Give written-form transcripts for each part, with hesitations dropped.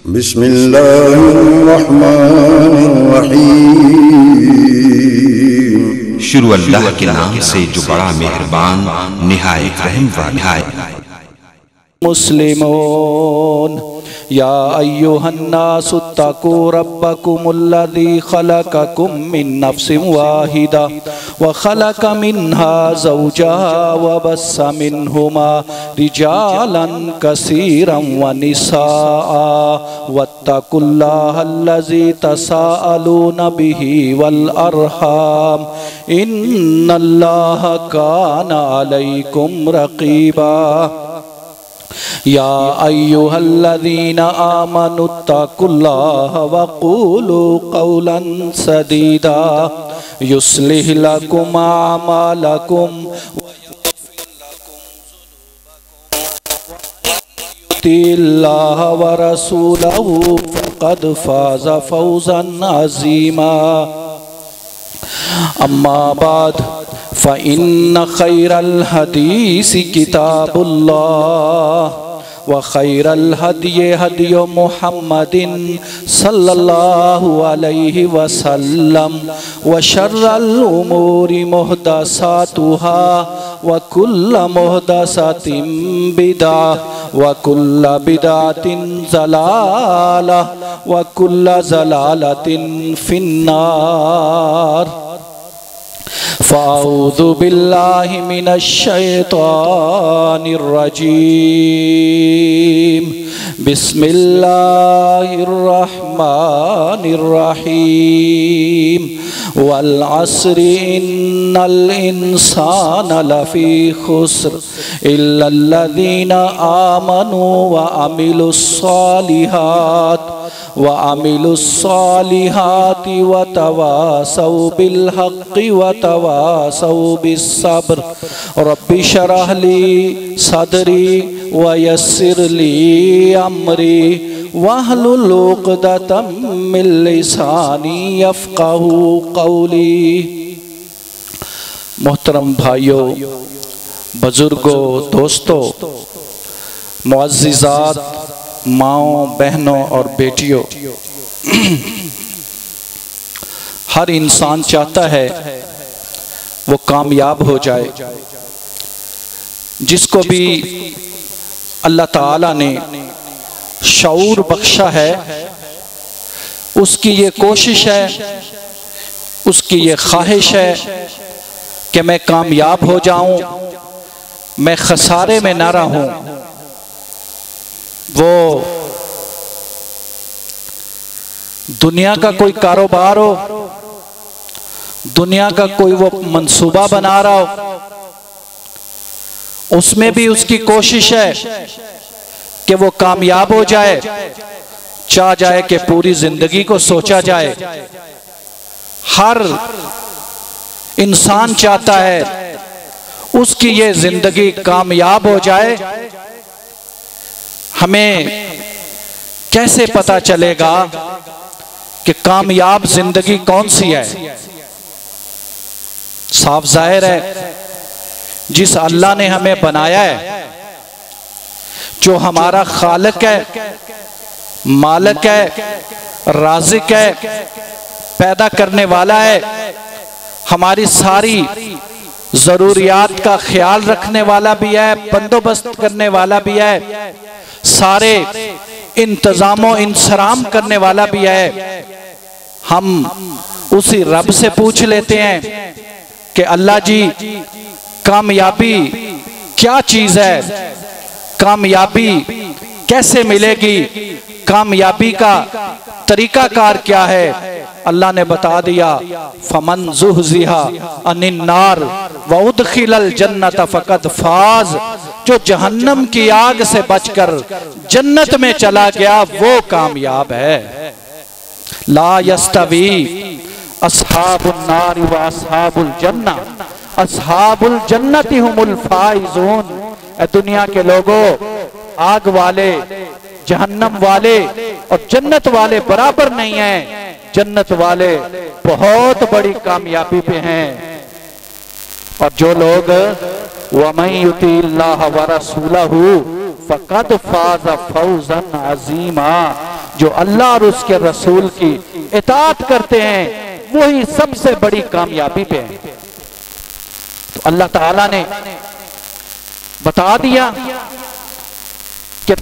बिस्मिल्लाहिर्रहमानिर्रहीम। शुरू अल्लाह के नाम से जो बड़ा मेहरबान निहायत रहम वाला है। मुस्लिमून या अय्युहन्नासु तक़ू रब्बकुमुल्लज़ी खलक़कुम मिन नफ्सिन वाहिदा व खलक़ मिन्हा ज़ौजहा व बस्सा मिन्हुमा रिजालन कसीरन व निसाआ वत्तक़ुल्लाहल्लज़ी तसाअलूना बिही वल अरहाम इन्नल्लाहा काना अलैकुम रक़ीबा। या अय्युहल्लज़ीना आमनुत्तक़ुल्लाह वक़ूलू क़ौलन सदीदा युस्लिह लकुम अअमालकुम व यग़फ़िर लकुम ज़ुनूबकुम युतिल्लाह व रसूलहु फ़क़द फ़ाज़ फ़ौज़न अज़ीमा। अम्मा बाद फ़इन्न खैरल हदीस किताबुल्लाह व खैरल हदी हदी मुहम्मदिन सल्लल्लाहु अलैहि वसल्लम व शर्रल उमूरि मुहदसातुहा व कुल्ल मुहदसातिन बिदअह व कुल्ल बिदअतिन ज़लालह व कुल्ल ज़लालतिन फिन्नार। फ़अऊज़ु बिल्लाहि मिनश शैतानिर रजीम। बिस्मिल्लाहिर रहमानिर रहीम। वल अस्रि इन्नल इंसाना लफ़ी खुस्र इल्लल्लज़ीना आमनू व अमिलुस्सालिहाति व तवासौ बिल हक़्क़ि व तवासौ बिस्सब्र। रब्बि शरह ली सदरी व यस्सिर ली अमरी वहलुल उक़दतम मिन लिसानी यफ़क़हू क़ौली। मोहतरम भाइयों, बुजुर्गों, दोस्तों, मुअज़्ज़िज़ात, माओं, बहनों और बेटियों, हर इंसान चाहता है वो कामयाब हो जाए। जिसको भी अल्लाह ताला ने शऊर बख्शा है उसकी ये कोशिश है, उसकी ये ख्वाहिश है कि मैं कामयाब हो जाऊं, मैं खसारे में ना रहूं। वो दुनिया का कोई कारोबार हो, दुनिया का कोई वो मंसूबा बना रहा हो, उसमें भी उसकी कोशिश है कि वो कामयाब हो जाए। चाह जाए कि पूरी जिंदगी को सोचा जाए। हर इंसान चाहता है उसकी ये जिंदगी कामयाब हो जाए। हमें कैसे पता चलेगा कि कामयाब जिंदगी कौन सी है? साफ जाहिर है, जिस अल्लाह ने हमें बनाया है, जो हमारा खालिक है, मालिक है, राज़िक है, पैदा करने वाला है, हमारी सारी जरूरियात का ख्याल रखने वाला भी है, बंदोबस्त करने वाला भी है, सारे इंतजामों इंसराम करने वाला भी है। हम उसी रब से पूछ लेते हैं कि अल्लाह जी, कामयाबी क्या चीज है? कामयाबी कैसे मिलेगी? कामयाबी का तरीकाकार क्या है? अल्लाह ने बता दिया, फमन ज़ुहज़िहा अनिन नार व उदखिलल जन्नत फ़क़द फ़ाज़। जो जहन्नम की आग से बचकर जन्नत में चला गया वो कामयाब है। ला यस्तवी अस्हाबुन नार व अस्हाबुल जन्नह अस्हाबुल जन्नति हुमुल फाइज़ून। दुनिया के लोगों, आग वाले, जहन्नम वाले और जन्नत वाले बराबर नहीं हैं। जन्नत वाले बहुत बड़ी कामयाबी पे हैं। और जो लोग वमन युतिल्लाह व रसूलहु फ़क़द फ़ाज़ फ़ौज़न अज़ीमा, जो अल्लाह और उसके रसूल की इताअत करते हैं वही सबसे बड़ी कामयाबी पे है। तो अल्लाह ताला ने बता दिया कि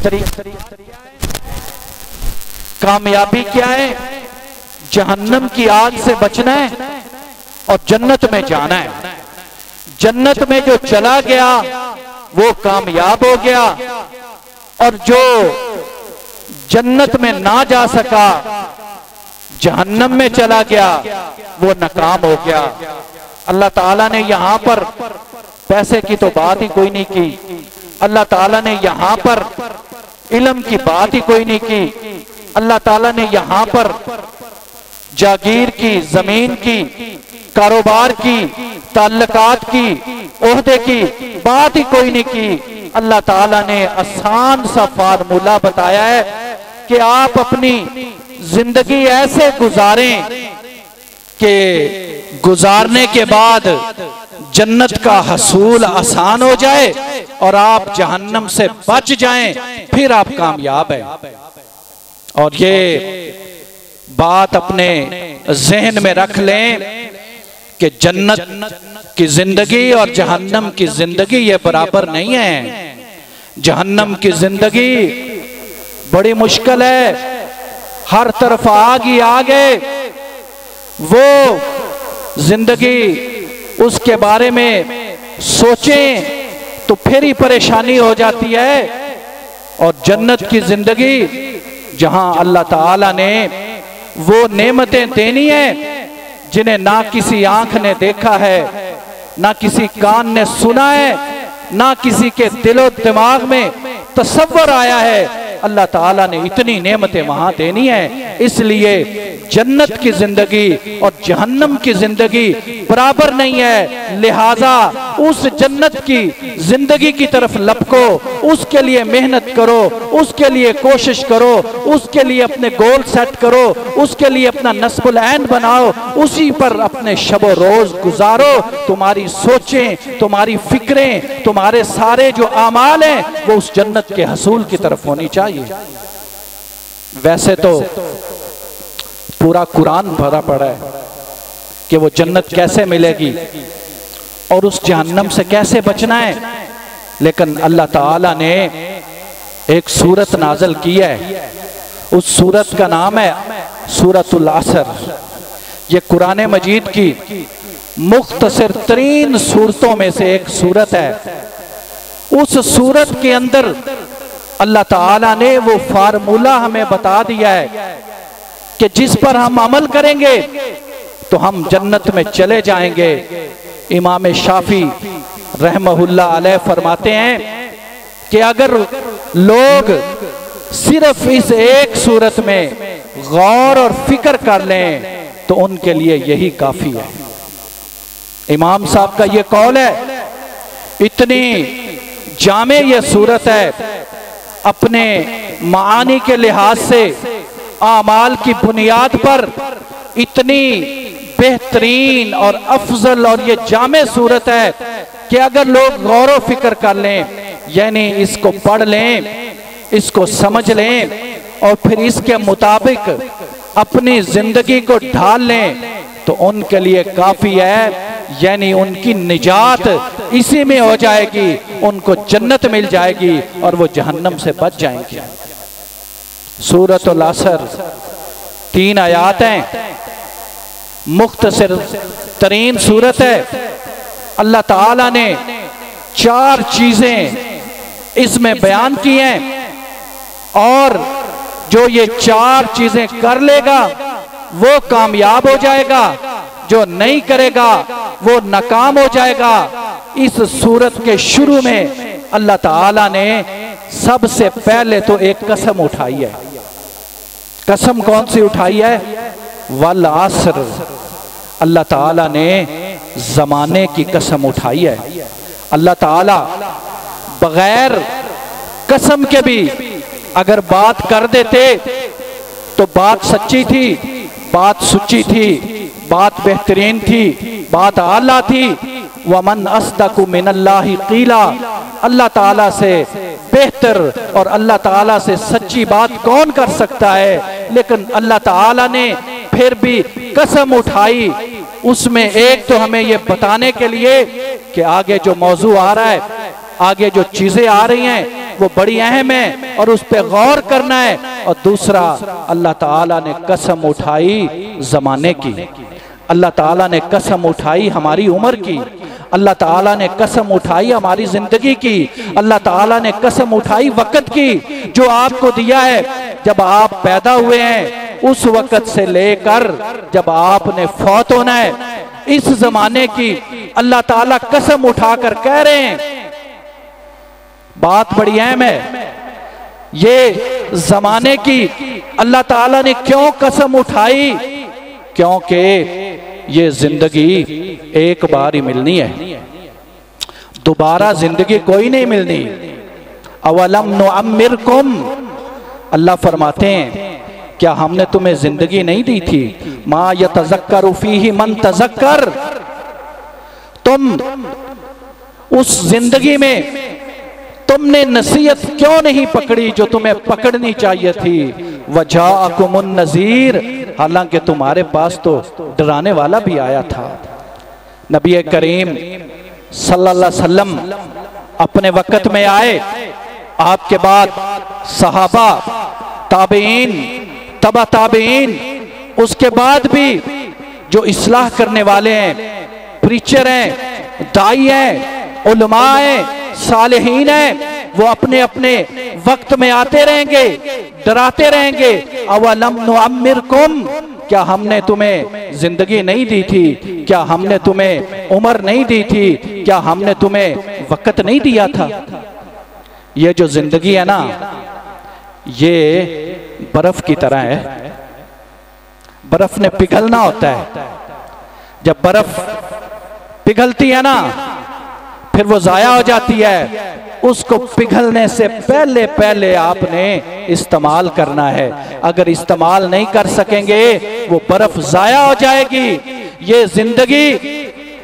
कामयाबी क्या है, जहन्नम की आग से बचना है और जन्नत में जाना है। जन्नत में जो चला गया वो कामयाब हो गया, और जो जन्नत में ना जा सका, जहन्नम में चला गया, वो नाकाम हो गया। अल्लाह ताला ने यहां पर पैसे की तो बात ही कोई नहीं की, अल्लाह ताला ने यहां पर इल्म की बात ही कोई नहीं की, अल्लाह ताला ने यहां पर जागीर की, जमीन की, कारोबार की, ताल्लुकात की, ओहदे की बात ही कोई नहीं की। अल्लाह ताला ने आसान सा फार्मूला बताया है कि आप अपनी जिंदगी ऐसे गुजारें कि गुजारने के बाद जन्नत का हसूल आसान हो जाए और आप जहन्नम से बच जाएं, फिर आप कामयाब हैं। और ये बात अपने जहन में रख लें कि जन्नत की जिंदगी और जहन्नम की जिंदगी ये बराबर नहीं है। जहन्नम की जिंदगी बड़ी मुश्किल है, हर तरफ आग ही आग है। वो जिंदगी उसके बारे में सोचें तो फिर ही परेशानी हो जाती है। और जन्नत की जिंदगी जहां अल्लाह ताला ने वो नेमतें देनी है जिन्हें ना किसी आंख ने देखा है, ना किसी कान ने सुना है, ना किसी के दिलो दिमाग में तसव्वुर आया है। अल्लाह ताला ने इतनी नेमतें वहां देनी है, इसलिए जन्नत की जिंदगी और जहन्नम की जिंदगी बराबर नहीं है। लिहाजा उस जन्नत की जिंदगी की तरफ लपको, उसके लिए मेहनत करो, उसके लिए कोशिश करो, उसके लिए अपने गोल सेट करो, उसके लिए अपना नस्बुल ऐन बनाओ, उसी पर अपने शबो रोज गुजारो। तुम्हारी सोचें, तुम्हारी फिक्रें, तुम्हारे सारे जो आमाल हैं वो उस जन्नत के हसूल की तरफ होनी चाहिए। वैसे तो पूरा कुरान भरा पड़ा है कि वो जन्नत कैसे मिलेगी और उस जहन्नम से कैसे बचना है, लेकिन अल्लाह ताला ने एक सूरत नाज़िल की है। उस सूरत का नाम है सूरतुल असर। ये कुरान मजीद की मुख्तसर तरीन सूरतों में से एक सूरत है। उस सूरत के अंदर अल्लाह ताला ने वो फार्मूला हमें बता दिया है कि जिस पर हम अमल करेंगे तो हम जन्नत में चले जाएंगे। इमाम शाफी रहमहुल्लाह अलैह फरमाते हैं कि अगर लोग सिर्फ इस एक सूरत में गौर और फिक्र कर लें तो उनके लिए यही काफी है। इमाम साहब का ये कौल है। इतनी जामे ये सूरत है, अपने मानी के लिहाज से आमाल की बुनियाद पर इतनी बेहतरीन और अफजल और ये जामे सूरत है कि अगर लोग गौर व फिक्र कर लें, यानी इसको पढ़ लें, इसको समझ लें और फिर इसके मुताबिक अपनी जिंदगी को ढाल लें तो उनके लिए काफी है। यानी उनकी निजात इसी में हो जाएगी, उनको जन्नत मिल जाएगी और वो जहन्नम से बच जाएंगे। सूरतुल असर 3 आयात हैं, मुख्तसर तरीन सूरत है। अल्लाह ताला ने 4 चीजें इसमें बयान की हैं और जो ये 4 चीजें कर लेगा वो कामयाब हो जाएगा, जो नहीं करेगा वो नाकाम हो जाएगा। इस सूरत के शुरू में अल्लाह ताला ने सबसे पहले तो एक कसम उठाई है। कसम कौन सी उठाई है? वल असर। अल्लाह ताला ने जमाने की कसम उठाई है। अल्लाह ताला बगैर कसम के भी अगर बात कर देते तो बात सच्ची थी, बात सुच्ची थी, बात बेहतरीन थी, बात आला थी। वमन अस्दकु मिनल्लाहि क़ीला। अल्लाह ताला से बेहतर और अल्लाह ताला से सच्ची बात कौन कर सकता है। लेकिन अल्लाह ताला ने फिर भी कसम उठाई, उसमें एक तो हमें ये बताने के लिए कि आगे जो मौजू आ रहा है, आगे जो चीजें आ रही हैं वो बड़ी अहम है और उस पर गौर करना है। और दूसरा, अल्लाह ताला ने कसम उठाई जमाने की, अल्लाह ताला ने कसम उठाई हमारी उम्र की, अल्लाह ताला ने कसम उठाई हमारी जिंदगी की, अल्लाह ताला ने कसम उठाई वक़्त की जो आपको दिया है। जब आप पैदा हुए हैं उस वक़्त से लेकर जब आपने फौत होना है, इस जमाने की अल्लाह ताला कसम उठाकर कह रहे हैं। बात बड़ी अहम है, ये जमाने की अल्लाह ताला ने क्यों कसम उठाई? क्योंकि ये जिंदगी एक बार ही मिलनी है, दोबारा जिंदगी कोई नहीं मिलनी। अवलम नुअम्मिरकुम, अल्लाह फरमाते हैं क्या हमने तुम्हें जिंदगी नहीं दी थी? मा यतज़क्करु फीही मन तज़क्कर, तुम उस जिंदगी में तुमने नसीहत क्यों नहीं पकड़ी जो तुम्हें पकड़नी चाहिए थी? वजाअकुमुन नज़ीर, हालांकि तुम्हारे पास तो डराने वाला भी आया था। नबी करीम सल्लल्लाहु अलैहि वसल्लम अपने वक़्त में आए, आपके बाद सहाबा, ताबईन, तबा ताबईन, उसके बाद भी जो इस्लाह करने वाले हैं, प्रीचर हैं, दाई हैं, उलमा हैं, सालेहीन हैं, वो अपने अपने वक्त में आते रहेंगे, डराते रहेंगे। अवलम नुअम्मिरकुम, क्या हमने तुम्हें जिंदगी नहीं दी थी? क्या हमने तुम्हें उम्र नहीं दी थी? क्या हमने तुम्हें वक्त नहीं दिया था? ये जो जिंदगी है ना, ये बर्फ की तरह है। बर्फ ने पिघलना होता है, जब बर्फ पिघलती है ना फिर वो जाया हो जाती है। उसको पिघलने से पहले पहले आपने इस्तेमाल करना है। अगर इस्तेमाल नहीं कर सकेंगे वो बर्फ जाया हो जाएगी। ये जिंदगी,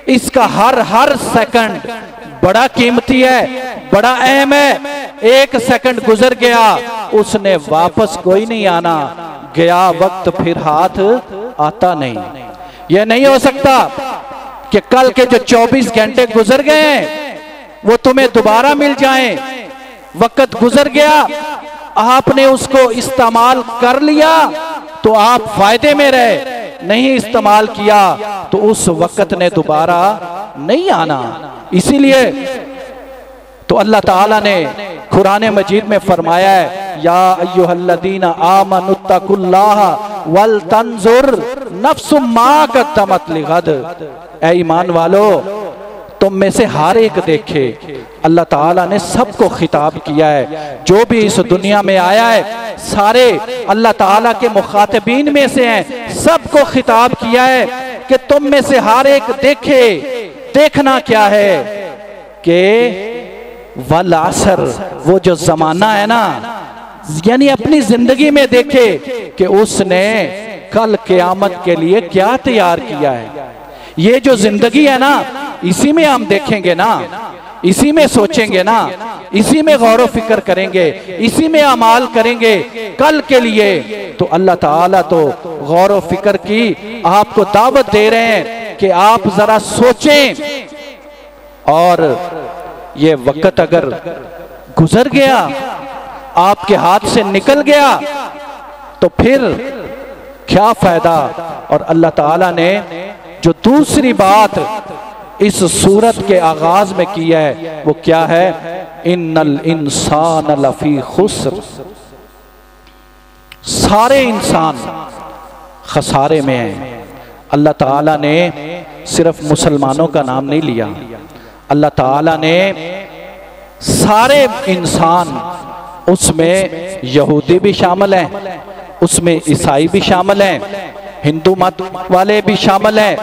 इसका हर सेकंड बड़ा कीमती है, बड़ा अहम है। एक सेकंड गुजर गया, उसने वापस कोई नहीं आना। गया वक्त फिर हाथ आता नहीं। यह नहीं हो सकता कि कल के जो 24 घंटे गुजर गए हैं वो तुम्हें दोबारा मिल जाएं। वक्त गुजर गया, आपने उसको इस्तेमाल कर लिया तो आप फायदे में रहे, नहीं इस्तेमाल किया तो उस वक्त ने दोबारा नहीं आना। इसीलिए तो अल्लाह ताला ने कुरान मजीद में फरमाया है, या अय्युहल्लज़ीना आमनुत्तकुल्लाह वल तंजुर नफ्सुम मा क़द्दमत लिगद। ऐ ईमान वालो, तुम में से हर एक देखे। अल्लाह ताला ने सबको खिताब किया है, जो भी इस दुनिया में आया है सारे अल्लाह ताला के मुखातबीन में से हैं। सबको खिताब किया है कि तुम में से हर एक देखे। देखना क्या है कि वल असर, वो जो जमाना है ना, यानी अपनी जिंदगी में देखे कि उसने कल क़यामत के लिए क्या तैयार किया है। ये जो जिंदगी है ना, इसी में हम देखेंगे ना, इसी में सोचेंगे ना, इसी में गौर फिक्र करेंगे, इसी में अमाल करेंगे कल के लिए। तो अल्लाह ताला तो गौर फिक्र की आपको दावत दे रहे हैं कि आप जरा सोचें। और ये वक्त अगर गुजर गया, आपके हाथ से निकल गया, तो फिर क्या फायदा। और अल्लाह ताला ने जो दूसरी बात इस सूरत के आगाज में की है वो क्या है? इन्नल इंसान लफी खुस्र, सारे इंसान खसारे में हैं। अल्लाह ताला ने सिर्फ मुसलमानों का नाम नहीं लिया, अल्लाह ताला ने सारे इंसान, उसमें यहूदी भी शामिल हैं, उसमें ईसाई भी शामिल हैं, हिंदू मत वाले भी शामिल हैं,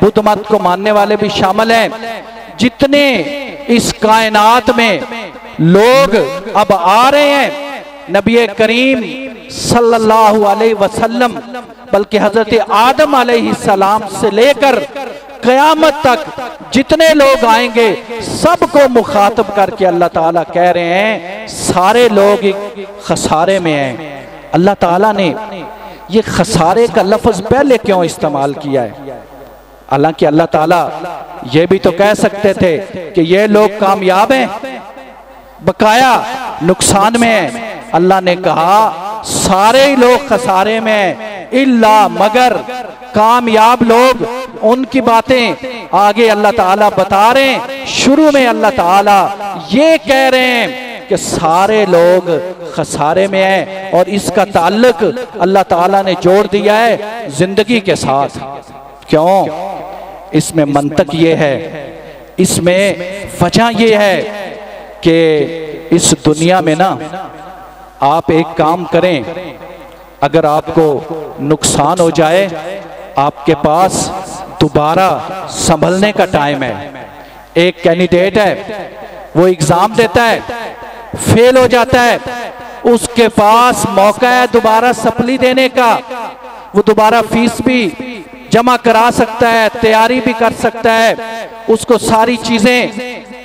बुद्ध मत को मानने वाले भी शामिल हैं। जितने इस कायनात में लोग अब आ रहे हैं, नबी करीम सल्लल्लाहु अलैहि वसल्लम, बल्कि हजरत आदम अलैहि सलाम से लेकर क़यामत तक जितने लोग आएंगे सबको मुखातब करके अल्लाह ताला कह रहे हैं सारे लोग खसारे में हैं। अल्लाह ताला ने ये खसारे का लफ्ज़ पहले क्यों इस्तेमाल किया है? हालांकि अल्लाह ताला ये भी तो कह सकते थे कि ये लोग कामयाब हैं, बकाया नुकसान में है। अल्लाह ने कहा सारे ही लोग खसारे में हैं, इल्ला मगर कामयाब लोग। उनकी बातें आगे अल्लाह ताला बता रहे हैं। शुरू में अल्लाह ताला ये कह रहे हैं कि सारे लोग खसारे में हैं, और इसका ताल्लुक अल्लाह ताला ने जोड़ दिया है जिंदगी के साथ। क्यों? इसमें मंतक ये है, इसमें वजह ये है कि इस दुनिया में ना आप एक काम करें, अगर आपको नुकसान हो जाए आपके पास दोबारा संभलने का टाइम है। एक कैंडिडेट है, वो एग्जाम देता है, फेल हो जाता है, उसके पास मौका है दोबारा सप्ली देने का। वो दोबारा फीस भी जमा करा सकता है, तैयारी भी कर सकता है, उसको सारी चीजें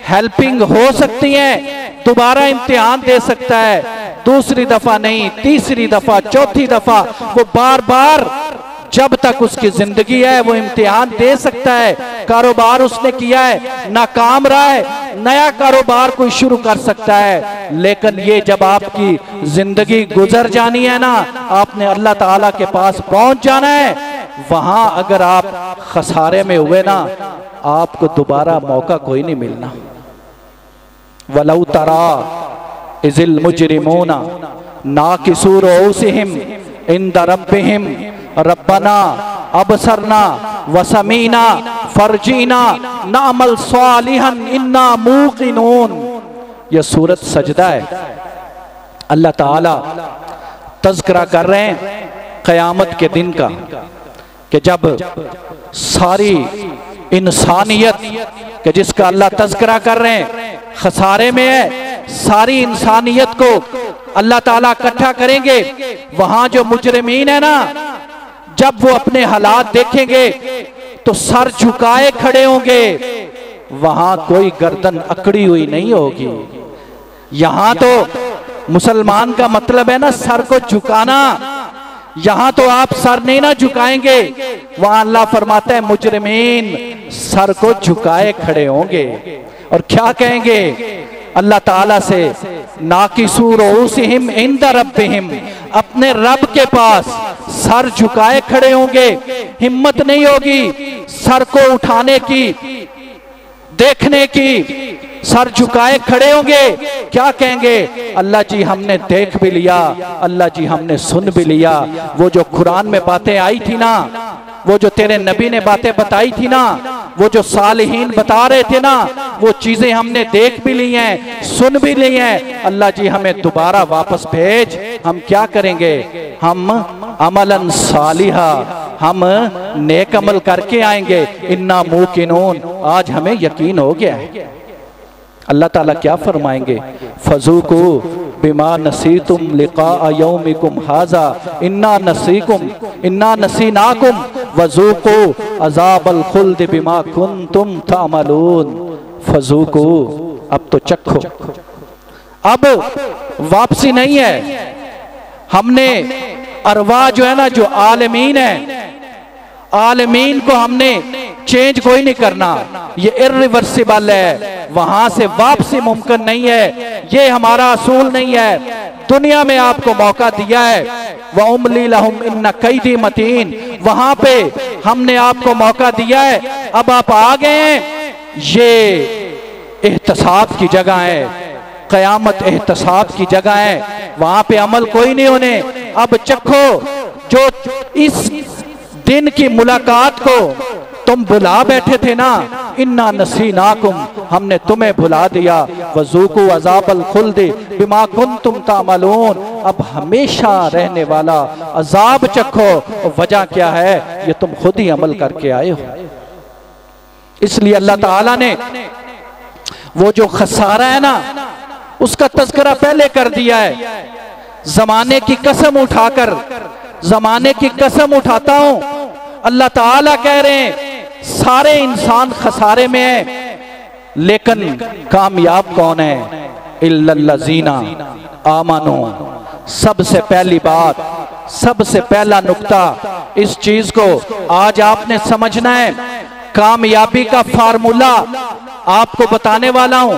हेल्पिंग हो सकती हैं, दोबारा इम्तिहान दे सकता है। दूसरी दफा नहीं, तीसरी दफा, चौथी दफा, वो बार बार जब तक उसकी जिंदगी है वो इम्तिहान दे सकता है। कारोबार उसने किया है, नाकाम रहा है, नया कारोबार कोई शुरू कर सकता है। लेकिन ये जब आपकी जिंदगी गुजर जानी है ना, आपने अल्लाह ताला के पास पहुंच जाना है, वहां अगर आप खसारे में हुए ना, आपको दोबारा मौका कोई नहीं मिलना। वलौ तरा इज़िल मुजरिमूना नाकिसू रुऊसिहिम इंद रब्बिहिम रब्बना अबसरना वसमीना फरजीना नामल सालिहन इन्ना मूकिनून। यह सूरत सजदा है। अल्लाह ताला तज़किरा कर रहे हैं क़यामत के दिन का, कि जब सारी इंसानियत के जिसका अल्लाह तज़किरा कर रहे हैं खसारे में है, सारी इंसानियत को अल्लाह ताला इकट्ठा करेंगे। वहां जो मुजरिमीन है ना, जब वो अपने हालात देखेंगे तो सर झुकाए खड़े होंगे। वहां कोई गर्दन अकड़ी हुई नहीं होगी। यहां तो मुसलमान का मतलब है ना सर को झुकाना, यहां तो आप सर नहीं ना झुकाएंगे। वहां अल्लाह फरमाता है मुजरिमीन सर को झुकाए खड़े होंगे और क्या कहेंगे अल्लाह ताला से, नाकिसू रुऊसिहिम इंद रब्बिहिम, अपने रब के पास सर झुकाए खड़े होंगे। हिम्मत नहीं होगी सर को उठाने की, देखने की, सर झुकाए खड़े होंगे। क्या कहेंगे? अल्लाह जी हमने देख भी लिया, अल्लाह जी हमने सुन भी लिया। वो जो कुरान में बातें आई थी ना, वो जो तेरे नबी ने बातें बताई थी ना, वो जो सालिहीन बता रहे थे ना, वो चीजें हमने देख भी ली हैं, सुन भी ली हैं। अल्लाह जी हमें दोबारा वापस भेज, हम क्या करेंगे? हम अमलन सालिहा, हम नेक अमल करके आएंगे। इन्ना मूकिनून, आज हमें यकीन हो गया है। अल्लाह ताला क्या फरमाएंगे? फज़ूकू बिमा नसीतुम लिक़ा यौमिकुम हाज़ा इन्ना नसीनाकुम वज़ूकू अज़ाबल खुल्द बिमा कुन्तुम तामलून। फज़ूकू, अब तो चखो, अब वापसी नहीं है। हमने अरवा जो है ना, जो आलमीन है, आलमीन को हमने चेंज कोई नहीं करना, ये इर्रिवर्सिबल है, वहां से वापसी मुमकिन नहीं है। ये हमारा असूल नहीं है। दुनिया में आपको मौका दिया है, व उमली लहुम इन्ना कैदी मतीन, वहां पे हमने आपको मौका दिया है, अब आप आ गए हैं। ये एहतसाब की जगह है, क़यामत एहतसाब की जगह है, वहां पे अमल कोई नहीं होने। अब चखो जो इस दिन की मुलाकात को तुम बुला बैठे थे ना, इन्ना नसीनाकुम, हमने तुम्हें भुला दिया। वज़ूकू अज़ाबल खुल्द बिमा कुन्तुम तामलून, अब हमेशा रहने वाला अजाब चखो। वजह क्या है? ये तुम खुद ही अमल करके आए हो। इसलिए अल्लाह ताला ने वो जो खसारा है ना, उसका तज़किरा पहले कर दिया है। जमाने की कसम उठाकर, जमाने की कसम उठाता हूं, अल्लाह ताला कह रहे हैं सारे इंसान खसारे में है, लेकिन कामयाब कौन है? इल्लल्लज़ीना आमनू। सबसे पहली बात, सबसे पहला नुक्ता, इस चीज को आज आपने समझना है। कामयाबी का फार्मूला आपको बताने वाला हूं।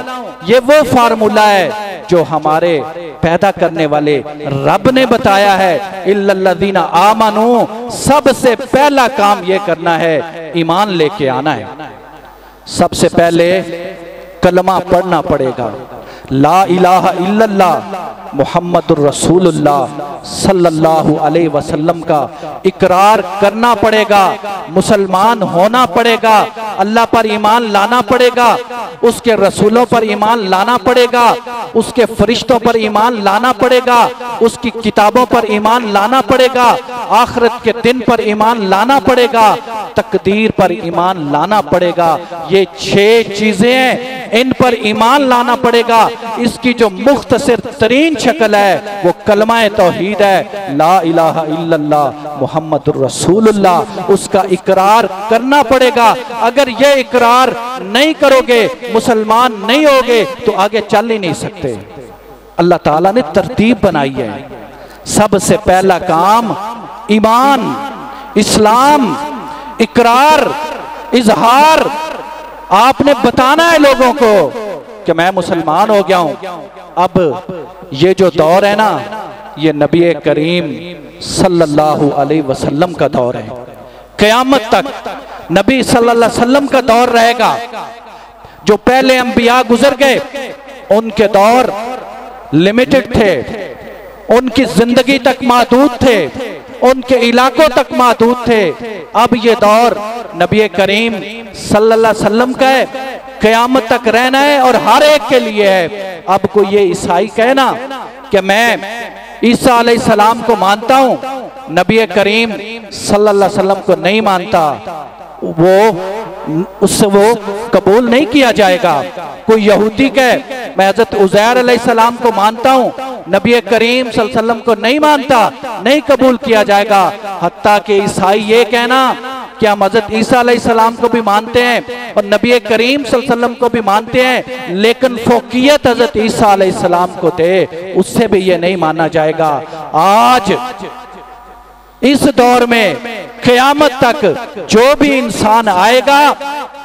ये वो फार्मूला है जो हमारे पैदा करने वाले रब ने बताया है। इल्लल्लज़ीना आमनू, सबसे पहला काम ये करना है, ईमान लेके आना है। सबसे पहले कलमा पढ़ना पड़ेगा, ला इलाहा इल्लल्लाह मुहम्मदुर रसूलुल्लाह सल्लल्लाहु अलैहि वसल्लम का इकरार करना पड़ेगा, मुसलमान होना पड़ेगा, अल्लाह पर ईमान लाना पड़ेगा, उसके रसूलों पर ईमान लाना पड़ेगा, उसके फरिश्तों पर ईमान लाना पड़ेगा, उसकी किताबों पर ईमान लाना पड़ेगा, आखिरत के दिन पर ईमान लाना पड़ेगा, तकदीर पर ईमान लाना पड़ेगा। ये 6 चीजें हैं, इन पर ईमान लाना पड़ेगा। इसकी जो मुख्तसर तरीन शक्ल है वो कलमा तौहीद है, ला इलाहा इल्लल्लाह मुहम्मदुर रसूलुल्लाह। उसका इकरार करना पड़ेगा। अगर ये इकरार नहीं करोगे, मुसलमान नहीं होगे, तो आगे चल ही नहीं सकते। अल्लाह ताला ने तरतीब बनाई है। सबसे पहला काम ईमान, इस्लाम, इकरार, इजहार। आपने बताना है लोगों को कि मैं मुसलमान हो गया हूं। अब ये जो दौर है ना, ये नबी करीम सल्लल्लाहु अलैहि वसल्लम का दौर है। क़यामत तक नबी सल्लल्लाहु अलैहि वसल्लम का दौर रहेगा। जो पहले अंबिया गुजर गए, उनके दौर लिमिटेड थे, उनकी जिंदगी तक महदूद थे, उनके इलाकों तक महदूद थे। अब ये दौर नबी करीम सल्लल्लाहु अलैहि वसल्लम का है, क़यामत तक रहना है और हर एक के लिए है। अब कोई ये ईसाई कहना कि मैं ईसा अलैहिस्सलाम को मानता हूं, नबी करीम सल्लल्लाहु अलैहि वसल्लम को नहीं मानता, उससे वो कबूल नहीं किया जाएगा। कोई यहूदी कहे मैं हज़रत उज़ैर अलैहिस्सलाम को मानता हूं, नबी करीम सल्लल्लाहु अलैहि वसल्लम को नहीं मानता, नहीं कबूल किया जाएगा। हत्ता कि ईसाई ये कहना कि हम हज़रत ईसा अलैहिस्सलाम को भी मानते हैं और नबी करीम सल्लल्लाहु अलैहि वसल्लम को भी मानते हैं, लेकिन फ़ौक़ियत हज़रत ईसा अलैहिस्सलाम को थे, उससे भी ये नहीं माना जाएगा। आज इस दौर में क़यामत तक जो भी इंसान आएगा,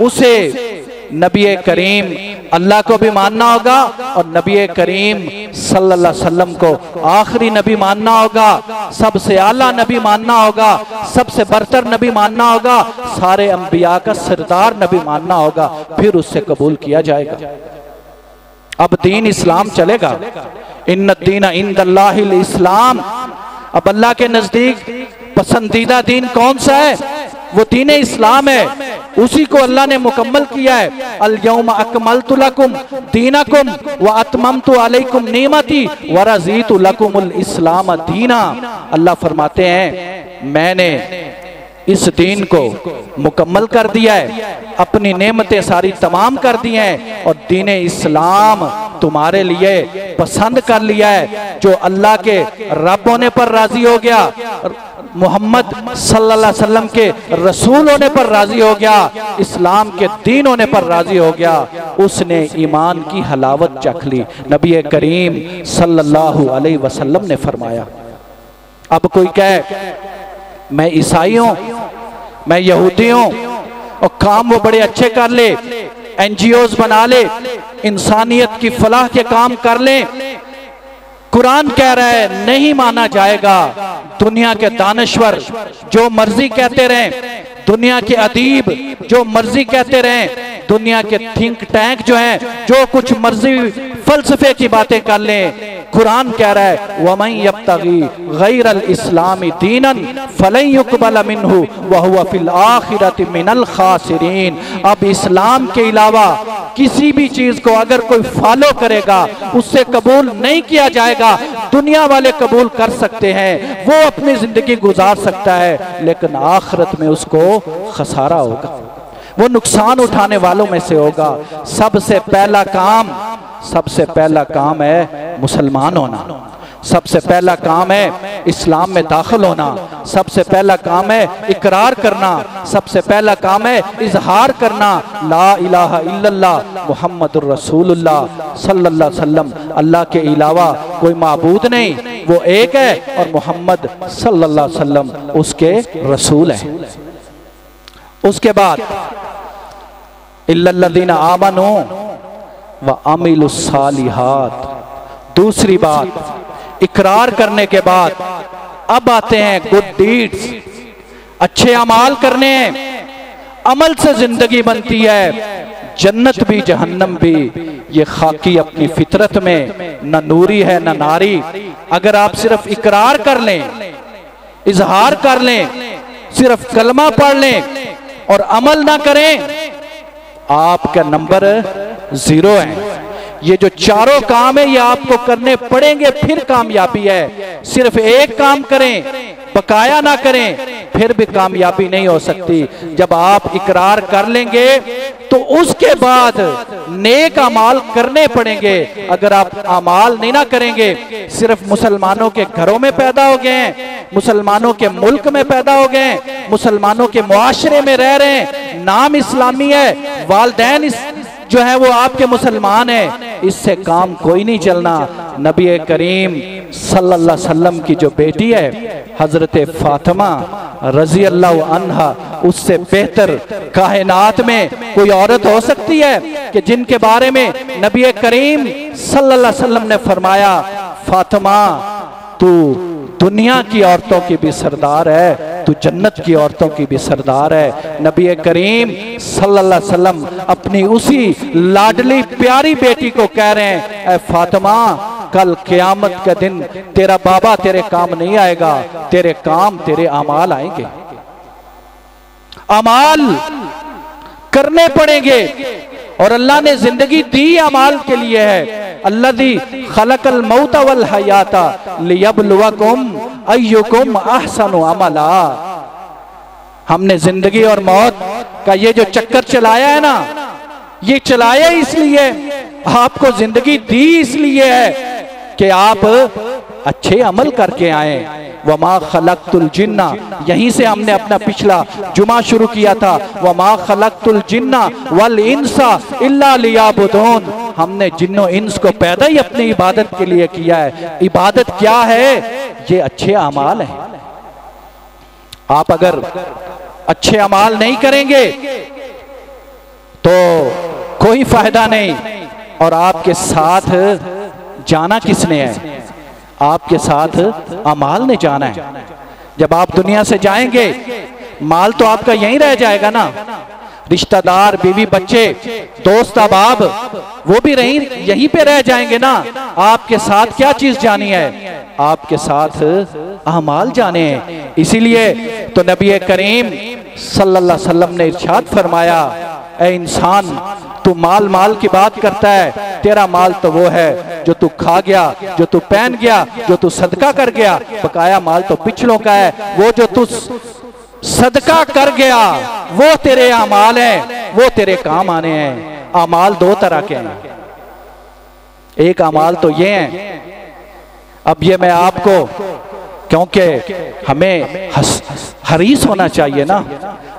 उसे नबी करीम अल्लाह को भी मानना होगा और नबी करीम सल्लल्लाहु अलैहि वसल्लम को आखिरी नबी मानना होगा, सबसे आला नबी मानना होगा, सबसे बरतर नबी मानना होगा, सारे अंबिया का सरदार नबी मानना होगा, फिर उससे कबूल किया जाएगा। अब दीन इस्लाम चलेगा। इन्ना दीना इंदल्लाहिल इस्लाम। अब अल्लाह के नजदीक पसंदीदा दीन कौन सा है? वो दीन इस्लाम है। उसी को अल्लाह ने मुकम्मल किया है। अल यौमा अकमलतु लकुम दीनकुम व अतममतु अलैकुम निअमती व रज़ीतु लकुमुल इस्लाम दीना। अल्लाह फरमाते हैं मैंने इस दीन को मुकम्मल कर दिया है, अपनी नेमतें सारी तमाम कर दी हैं और दीन इस्लाम तुम्हारे लिए पसंद कर लिया है। जो अल्लाह के रब होने पर राजी हो गया, मोहम्मद सल्लल्लाहु अलैहि वसल्लम के रसूल होने पर राजी हो गया, इस्लाम के दीन होने पर राजी हो गया, उसने ईमान की हलावत चख ली। नबी करीम सल्लल्लाहु अलैहि वसल्लम ने फरमाया। अब कोई कहे मैं ईसाई हूं, मैं यहूदी हूं और काम वो बड़े अच्छे कर ले, एनजीओज बना ले, इंसानियत की फलाह के काम कर ले, कुरान कह रहा है नहीं माना जाएगा। दुनिया के दानश्वर जो मर्जी कहते रहें, दुनिया के अदीब जो मर्जी कहते रहें, दुनिया के थिंक टैंक जो हैं जो कुछ मर्जी फलसफे की बातें कर लें, कुरान कह रहा है वमन यब्तगी गैरल इस्लामी दीनन फलन युक़बल मिन्हु व हुवा फिल आखिरति मिनल खासिरीन। अब इस्लाम के अलावा किसी भी चीज को अगर कोई फॉलो करेगा उससे कबूल नहीं किया जाएगा। दुनिया वाले कबूल कर सकते हैं, वो अपनी जिंदगी गुजार सकता है, लेकिन आखिरत में उसको खसारा होगा, वो नुकसान उठाने वालों में से होगा। सबसे पहला काम है मुसलमान होना। सबसे पहला काम है इस्लाम में दाखिल होना, सबसे पहला काम है इकरार करना, सबसे पहला काम है इजहार करना ला इलाहा इल्लल्लाह मुहम्मदुर रसूलुल्लाह सल्लल्लाहु अलैहि वसल्लम, अल्लाह के अलावा कोई माबूद नहीं, वो एक है और मोहम्मद सल्लल्लाहु अलैहि वसल्लम उसके रसूल हैं। उसके बाद इल्लल्लज़ीना आमनू व अमिलुस सालिहात, दूसरी बात इकरार करने के बाद अब आते हैं गुड डीड्स, अच्छे अमाल करने हैं। अमल से जिंदगी बनती है, जन्नत भी जहन्नम भी। ये खाकी अपनी फितरत में न नूरी है न नारी। अगर आप सिर्फ इकरार कर लें, इजहार कर लें, सिर्फ कलमा पढ़ लें और अमल ना करें, आपका नंबर 0 है। ये जो चारों काम है ये आपको करने पड़ेंगे, फिर कामयाबी है। सिर्फ एक काम करें, बकाया ना करें, फिर भी कामयाबी नहीं हो सकती। जब आप इकरार कर लेंगे तो उसके बाद नेक अमाल करने पड़ेंगे। अगर आप अमाल नहीं ना करेंगे, सिर्फ मुसलमानों के घरों में पैदा हो गए हैं, मुसलमानों के मुल्क में पैदा हो गए हैं, मुसलमानों के मुआशरे में रह रहे हैं, नाम इस्लामी है, वालिदैन जो है वो आपके मुसलमान है, इससे काम कोई नहीं चलना। नबी करीम सल्लल्लाहु अलैहि वसल्लम की जो बेटी है हजरत फातिमा रजी अल्लाह अन्हा, उससे बेहतर कायनात में कोई औरत हो सकती है कि जिनके बारे में नबी करीम सल्लल्लाहु अलैहि वसल्लम ने फरमाया, फातिमा तू दुनिया की औरतों की भी सरदार है, तू जन्नत की औरतों की भी सरदार है। नबी करीम सल्लल्लाहु अलैहि वसल्लम अपनी उसी लाडली प्यारी बेटी को कह रहे हैं, ऐ फातिमा कल क़यामत के दिन तेरा बाबा तेरे काम नहीं आएगा, तेरे काम तेरे अमाल आएंगे। अमाल करने पड़ेंगे और अल्लाह ने जिंदगी दी अमाल के लिए है। अल्लज़ी खलकल मौत वल हयाता लियब्लुवकुम अय्युकुम अहसनु अमला। हमने जिंदगी और मौत का ये जो चक्कर चलाया है ना, ये चलाया इसलिए, आपको जिंदगी दी इसलिए है कि आप अच्छे अमल करके आए। वमा खलक़तुल जिन्ना, यहीं से हमने अपना पिछला जुमा शुरू किया था। वमा खलक़तुल जिन्ना वल इंसा इल्ला लियाबुदून, हमने जिन्नो इंस को पैदा ही अपनी इबादत के लिए किया है। इबादत क्या है? ये अच्छे अमाल हैं। आप अगर अच्छे अमाल नहीं करेंगे तो कोई फायदा नहीं। और आपके साथ जाना किसने है? आपके साथ अमाल ने जाना है। जब आप दुनिया से जाएंगे, माल तो आपका यहीं रह जाएगा ना, रिश्तेदार, बीवी, बच्चे, दोस्त, अहबाब, वो भी यहीं पे रह जाएंगे ना। आपके साथ क्या चीज जानी है? आपके साथ अमाल जाने हैं। इसीलिए तो नबी करीम सल्लल्लाहु अलैहि वसल्लम ने इरशाद फरमाया, ऐ इंसान तू माल माल की बात करता है, तेरा माल तो वो है जो तू खा गया, जो तू पहन गया, जो तू सदका कर गया। बकाया माल तो पिछलों का है, वो जो तू सदका कर गया वो तेरे अमाल हैं, वो तेरे काम आने हैं। अमाल 2 तरह के हैं। एक अमाल तो ये हैं, अब ये मैं आपको, क्योंकि हमें हरीस होना चाहिए ना,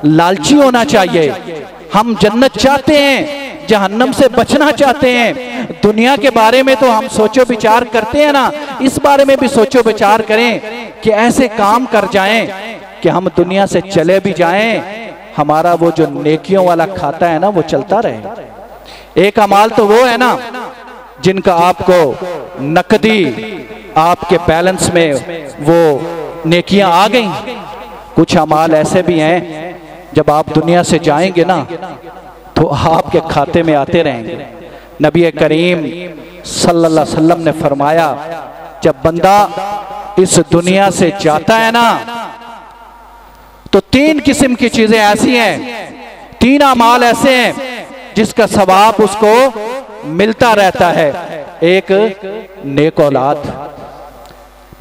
लालची होना चाहिए। हम जन्नत चाहते हैं, जहन्नम से बचना चाहते हैं। दुनिया के बारे में तो हम सोचो विचार करते हैं ना, इस बारे में भी सोचो विचार करें कि ऐसे काम कर जाएं कि हम दुनिया से चले भी जाएं, हमारा वो जो नेकियों वाला खाता है ना वो चलता रहे। एक अमाल तो वो है ना जिनका आपको नकदी आपके बैलेंस में वो नेकियां आ गई। कुछ अमाल ऐसे भी हैं जब आप दुनिया से जाएंगे ना तो आपके खाते में आते रहेंगे। नबी करीम सल्लल्लाहु अलैहि वसल्लम ने फरमाया, जब बंदा इस दुनिया से जाता है ना तो 3 किस्म की चीजें ऐसी हैं, 3 अमाल ऐसे हैं जिसका सवाब उसको मिलता रहता है। एक नेक औलाद,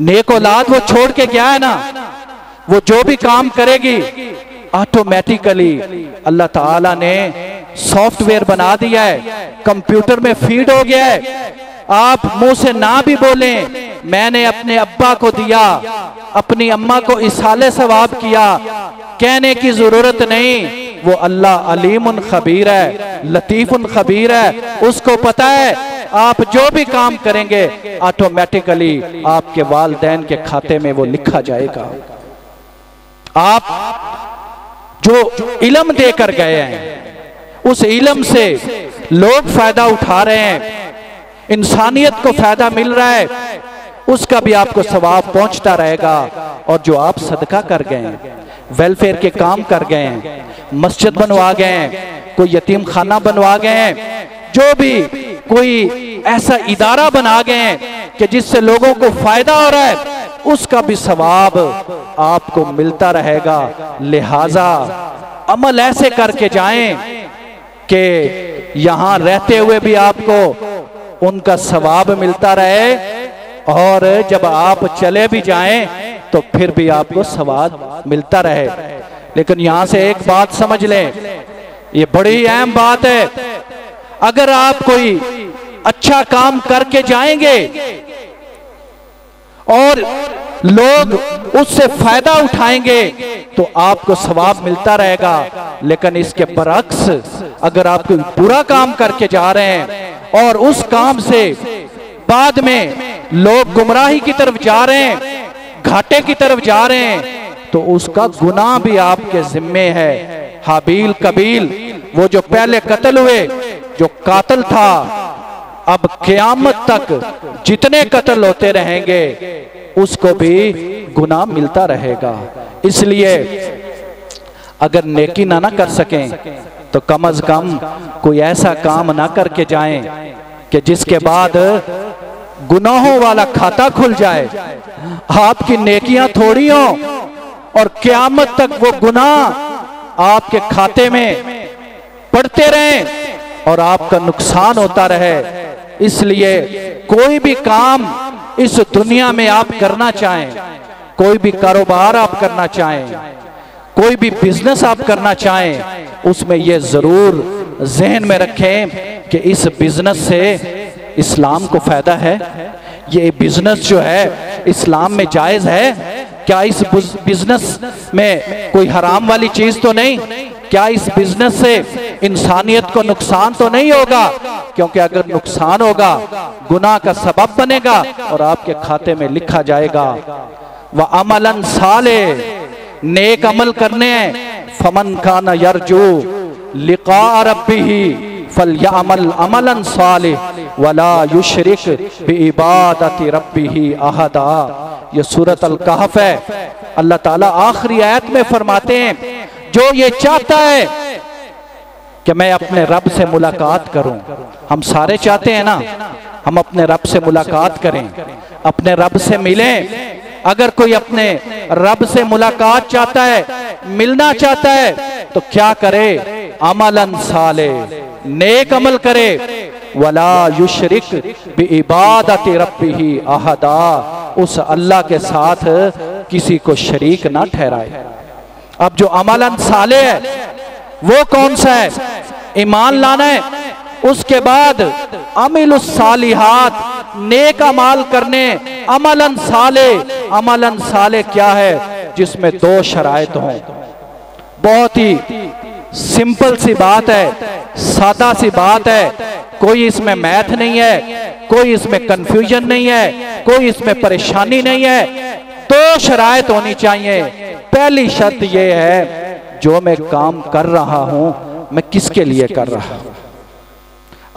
नेक औलाद वो छोड़ के गया है ना, वो जो भी काम करेगी ऑटोमेटिकली अल्लाह ताला ने सॉफ्टवेयर बना दिया है, कंप्यूटर में फीड हो गया है। आप मुंह से ना भी बोलें, मैंने अपने अब्बा को दिया, अपनी अम्मा को इसाले सवाब किया, कहने की जरूरत नहीं। वो अल्लाह अलीमुन खबीर है, लतीफुन खबीर है। उसको पता है आप जो भी काम करेंगे ऑटोमेटिकली आपके वालिदैन के खाते में वो लिखा जाएगा। आप जो इल्म देकर गए हैं उस इल्म से लोग फायदा उठा रहे हैं, इंसानियत को फायदा मिल रहा है, उसका भी आपको सवाब पहुंचता रहेगा। और जो आप सदका कर गए हैं, वेलफेयर के काम कर गए हैं, मस्जिद बनवा गए हैं, कोई यतीम खाना बनवा गए हैं, जो भी कोई ऐसा इदारा बना गए हैं कि जिससे लोगों को फायदा हो रहा है, उसका भी सवाब आपको मिलता रहेगा। लिहाजा अमल ऐसे करके जाएं कि यहां रहते हुए भी आपको उनका सवाब मिलता रहे, और जब आप चले भी जाएं तो फिर भी आपको सवाब मिलता रहे। लेकिन यहां से एक बात समझ लें, ये बड़ी अहम बात है। अगर आप कोई अच्छा काम करके जाएंगे और लोग उससे फायदा उठाएंगे तो आपको सवाब मिलता रहेगा। लेकिन इसके बरअक्स अगर आप कोई बुरा काम करके जा रहे हैं और उस काम से बाद में लोग गुमराही की तरफ जा रहे हैं, घाटे की तरफ जा रहे हैं, तो उसका गुनाह भी आपके जिम्मे है। हाबील कबील वो जो पहले कत्ल हुए, जो कातिल था, अब क़यामत तक जितने कत्ल होते रहेंगे उसको भी गुनाह मिलता रहेगा। इसलिए अगर नेकी ना कर सकें तो कम अज कम कोई ऐसा काम ना करके जाएं कि जिसके बाद गुनाहों वाला खाता खुल जाए, आपकी नेकियां थोड़ी हो और क़यामत तक वो गुनाह आपके खाते में पड़ते रहें और आपका नुकसान होता रहे। इसलिए कोई भी काम इस दुनिया में आप करना चाहें, कोई भी कारोबार आप करना चाहें, कोई भी बिजनेस आप करना चाहें, उसमें यह जरूर जहन में रखें कि इस बिजनेस से इस्लाम को फायदा है, ये बिजनेस जो है इस्लाम में जायज है, क्या इस बिजनेस में कोई हराम वाली चीज तो नहीं, क्या इस बिजनेस से इंसानियत को नुकसान तो नहीं होगा। क्योंकि अगर नुकसान होगा गुनाह का सबब बनेगा और आपके खाते में लिखा जाएगा। व अमलन साले, नेक अमल करने हैं। फमन खाना यरजू लिका रब्बिही फलयअमल अमलन सालिह वला युशरिक बिइबादति रब्बिही अहदा। ये सूरत अल कहफ है। अल्लाह ताला आखिरी आयत में फरमाते हैं, जो ये चाहता है कि मैं अपने रब से मुलाकात करूं, हम सारे चाहते हैं ना, हम अपने रब से मुलाकात करें, अपने रब से मिलें। अगर कोई अपने रब से मुलाकात चाहता है, मिलना चाहता है, तो क्या करे? अमलन साले, नेक अमल करे। वला युशरिक बिइबादति रब्बिही अहदा, उस अल्लाह के साथ किसी को शरीक ना ठहराए। अब जो अमलन साले है वो कौन सा है? ईमान लाना है, उसके बाद अमिलुस सालिहात, नेक अमाल करने। अमलन साले, अमलन साले क्या है? जिसमें दो शराइत हों। बहुत ही सिंपल सी बात है, सादा सी बात है, कोई इसमें मैथ नहीं है, कोई इसमें कंफ्यूजन नहीं है, कोई इसमें परेशानी नहीं है। दो शराइत होनी चाहिए। पहली शर्त यह है, जो मैं काम कर रहा हूं मैं किसके लिए कर रहा हूं।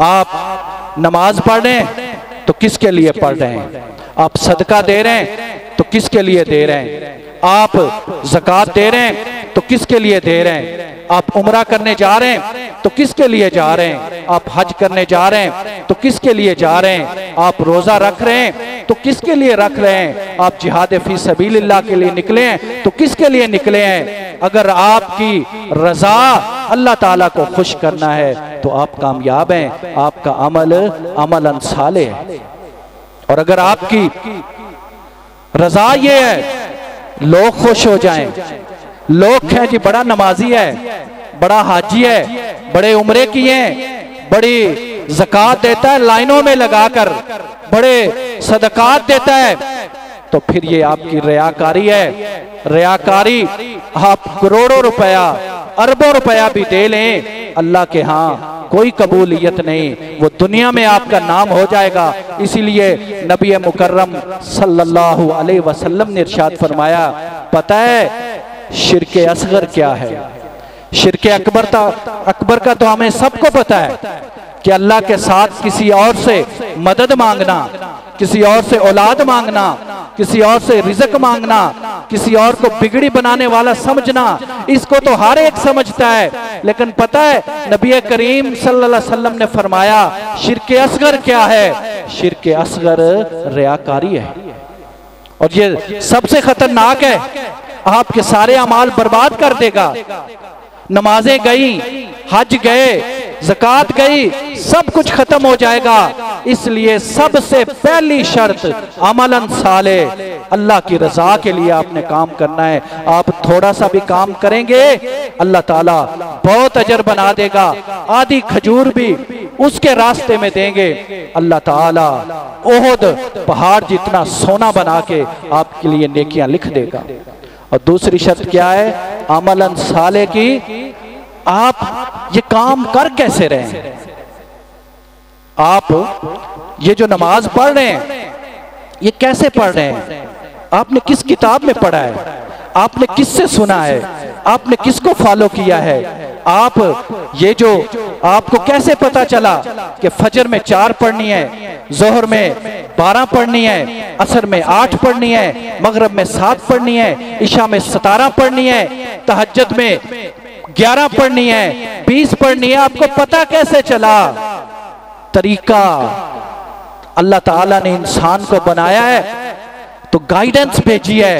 आप नमाज पढ़ रहे हैं तो किसके लिए पढ़ रहे हैं? आप सदका दे रहे हैं तो किसके लिए दे रहे हैं? आप ज़कात दे रहे हैं तो किसके लिए दे रहे हैं? आप उम्रा करने जा रहे हैं तो किसके लिए जा रहे हैं? आप हज करने जा रहे हैं तो किसके लिए जा रहे हैं? आप रोजा रख रहे हैं तो किसके लिए रख रहे हैं? आप जिहाद फी सबीलिल्लाह के लिए निकले हैं तो किसके लिए निकले हैं? अगर आपकी रजा अल्लाह ताला को खुश करना है तो आप कामयाब हैं, आपका अमल अमलन साले है। और अगर आपकी रजा ये है लोग खुश हो जाएं, लोग कहें जी बड़ा नमाजी है, बड़ा हाजी है, बड़े उम्रे किए हैं, बड़ी ज़कात देता है लाइनों में लगाकर, बड़े सदकात देता है, तो फिर ये आपकी रियाकारी है। रियाकारी, आप करोड़ों रुपया अरबों रुपया भी दे लें, अल्लाह के यहाँ कोई कबूलियत नहीं, वो दुनिया में आपका नाम हो जाएगा। इसीलिए नबी मुकर्रम सल्लल्लाहु अलैहि वसल्लम ने इरशाद फरमाया, पता है शिर्के असगर क्या है? शिर्के अकबर का तो हमें सबको पता है कि अल्लाह के साथ किसी और से मदद मांगना, किसी और से औलाद मांगना, किसी और से रिज़्क मांगना, किसी और को बिगड़ी बनाने वाला समझना, इसको तो हर एक समझता है। लेकिन पता है नबी करीम सल्लल्लाहु अलैहि वसल्लम ने फरमाया शिर्के असगर क्या है? शिर्के असगर रियाकारी है, और ये सबसे खतरनाक है, आपके सारे अमाल बर्बाद कर देगा। नमाजें गई, हज गए, ज़कात गई, सब कुछ खत्म हो जाएगा। इसलिए सबसे पहली शर्त अमलन साले, अल्लाह की रजा के लिए आपने काम करना है। आप थोड़ा सा भी काम करेंगे अल्लाह ताला बहुत अजर बना देगा। आधी खजूर भी उसके रास्ते में देंगे, अल्लाह ताला ओहद पहाड़ जितना सोना बना के आपके लिए नेकियां लिख देगा। और दूसरी शर्त क्या है अमलन साले की? आप ये काम कर कैसे रहे हैं? आप ये जो नमाज पढ़ रहे हैं ये कैसे पढ़ रहे हैं? आपने किस किताब में पढ़ा है? आपने किससे सुना है? आपने किसको फॉलो किया है? आप ये जो आपको कैसे पता चला कि फजर में 4 पढ़नी है, जोहर में 12 पढ़नी है, असर में 8 पढ़नी है, मगरिब में 7 पढ़नी है, इशा में 17 पढ़नी है, तहज्जुद में 11 पढ़नी है, 20 पढ़नी है? आपको पता कैसे चला? तरीका, अल्लाह ताला ने इंसान को बनाया है तो गाइडेंस भेजी है,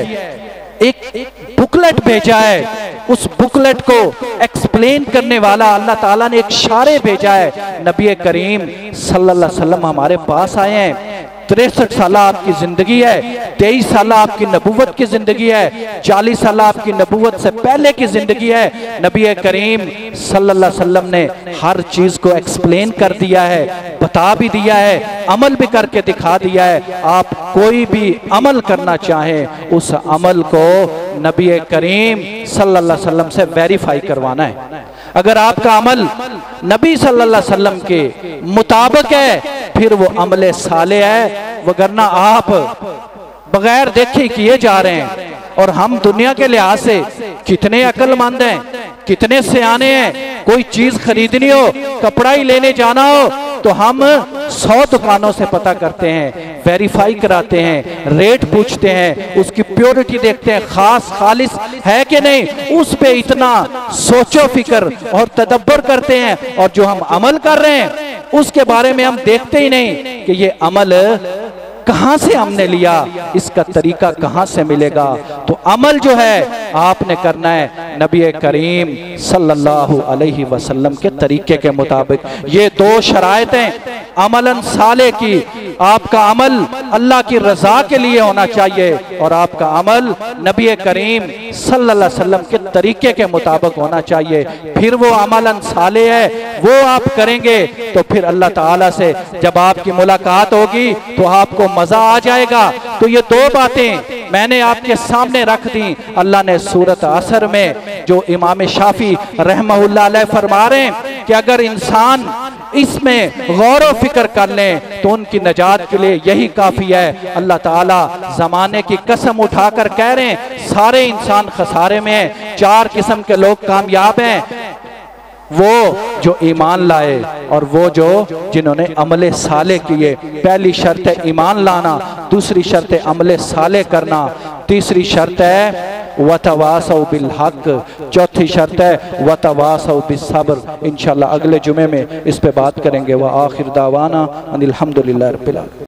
एक बुकलेट भेजा है, उस बुकलेट को एक्सप्लेन करने वाला अल्लाह ताला ने एक शारे भेजा है। नबी करीम सल्लल्लाहु अलैहि वसल्लम हमारे पास आए हैं। 63 साल आपकी जिंदगी है, 23 साल आपकी नबूवत की जिंदगी है, 40 साल आपकी नबूवत से पहले की जिंदगी है। नबी करीम सल्लल्लाहु अलैहि वसल्लम ने हर चीज को एक्सप्लेन कर दिया है, बता भी दिया है, अमल भी करके दिखा दिया है। आप कोई भी अमल करना चाहें उस अमल को नबी करीम सल्लल्लाहु अलैहि वसल्लम से वेरीफाई करवाना है। अगर आपका अमल नबी सल्लल्लाहु अलैहि वसल्लम के मुताबिक है फिर वो अमले साले है, वगरना आप बगैर देखे किए जा रहे हैं। और हम दुनिया के लिहाज से कितने अक्लमंद हैं, कितने सियाने हैं। कोई चीज खरीदनी हो, कपड़ा ही लेने जाना हो तो हम 100 दुकानों से पता करते हैं, वेरीफाई कराते हैं, रेट पूछते हैं, उसकी प्योरिटी देखते हैं, खास खालिस है कि नहीं, उस पे इतना सोचो फिक्र और तदब्बर करते हैं। और जो हम अमल कर रहे हैं उसके बारे में हम देखते ही नहीं कि ये अमल कहां से हमने लिया, इसका तरीका कहां से मिलेगा। तो अमल जो है आपने करना है नबी करीम सल्लल्लाहु अलैहि वसल्लम के तरीके के मुताबिक। ये 2 शराइतें अमलन साले की, आपका अमल अल्लाह की रजा के लिए होना चाहिए और आपका अमल नबी करीम सल्लल्लाहु अलैहि वसल्लम के तरीके के मुताबिक होना चाहिए। फिर वो अमलन साले है, वो आप करेंगे तो फिर अल्लाह ताला से जब आपकी मुलाकात होगी तो आपको मजा आ जाएगा। तो ये 2 बातें मैंने आपके सामने रख दी। अल्लाह ने सूरत असर में जो इमाम शाफी रहमहुल्लाह अलैह फरमा रहे हैं कि अगर इंसान इसमें गौर व फिक्र कर लें तो उनकी नजात के लिए यही काफी है। अल्लाह ताला जमाने की कसम उठाकर कह रहे हैं सारे इंसान खसारे में हैं, 4 किस्म के लोग कामयाब हैं, वो जो ईमान लाए और वो जो जिन्होंने अमले साले किए। पहली शर्त है ईमान लाना, दूसरी शर्त है अमले साले करना, तीसरी शर्त है वतवासौ बिल हक, चौथी शर्त है वतवासौ बिस सब्र। इंशाल्लाह अगले जुमे में इस पे बात करेंगे। व आखिर दावाना अनिल हम्दुलिल्लाहि रब्बिल आलमीन।